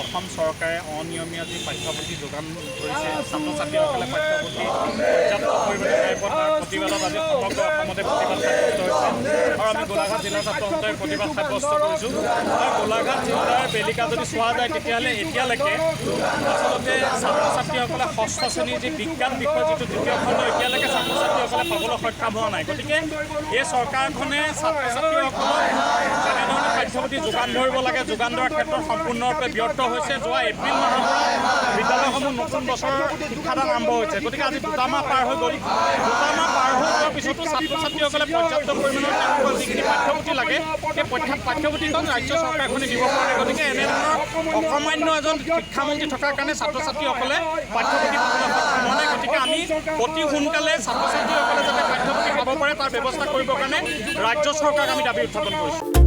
অসম চৰকাৰে অনিয়মীয়া যি পাঠ্যপুথি যোগান ধৰিছে ছাত্ৰ ছাত্ৰীসকলে পাঠ্যপুথি পৰ্যাপ্ত পৰিমাণে নাই পোৱা তাৰ প্ৰতিবাদত আজি সমগ্ৰ অসমতে প্ৰতিবাদ সাব্যস্ত হৈছে আৰু আমি গোলাঘাট জিলাৰ ছাত্ৰ সন্থাই প্ৰতিবাদ সাব্যস্ত কৰিছোঁ আৰু গোলাঘাট জিলাৰ বেলিকা যদি চোৱা যায় তেতিয়াহ'লে এতিয়ালৈকে আচলতে ছাত্ৰ ছাত্ৰীসকলে ষষ্ঠ শ্ৰেণীৰ যি বিজ্ঞান বিষয় যিটো দ্বিতীয় খণ্ড এতিয়ালৈকে ছাত্ৰ ছাত্ৰীসকলে পাবলৈ সক্ষম হোৱা নাই গতিকে এই চৰকাৰখনে ছাত্ৰ ছাত্ৰীসকলক যেনেধৰণে পাঠ্যপুথি যোগান ধৰিব লাগে যোগান ধৰাৰ ক্ষেত্ৰত সম্পূৰ্ণৰূপে ব্যৰ্থ হৈছে যোৱা এপ্ৰিল মাহৰ পৰা বিদ্যালয়সমূহ নতুন বছৰৰ শিক্ষাদান আৰম্ভ হৈছে গতিকে আজি 2 মাহ পাৰ হৈ গ'ল 2 মাহ পাৰ হৈ যোৱাৰ পিছতো ছাত্ৰ ছাত্ৰীসকলে পৰ্যাপ্ত পৰিমাণৰ তেওঁলোকৰ যিখিনি পাঠ্যপুথি লাগে সেই পাঠ্যপুথিখন ৰাজ্য চৰকাৰখনে দিব পৰা নাই গতিকে এনেধৰণৰ অসামান্য এজন শিক্ষামন্ত্ৰী থকাৰ কাৰণে ছাত্ৰ ছাত্ৰীসকলে পাঠ্যপুথি পাবলৈ সক্ষম হোৱা নাই গতিকে আমি অতি সোনকালে ছাত্ৰ ছাত্ৰীসকলে যাতে পাঠ্যপুথি পাব পাৰে তাৰ ব্যৱস্থা কৰিবৰ কাৰণে ৰাজ্য চৰকাৰক আমি দাবী উত্থাপন কৰিছোঁ।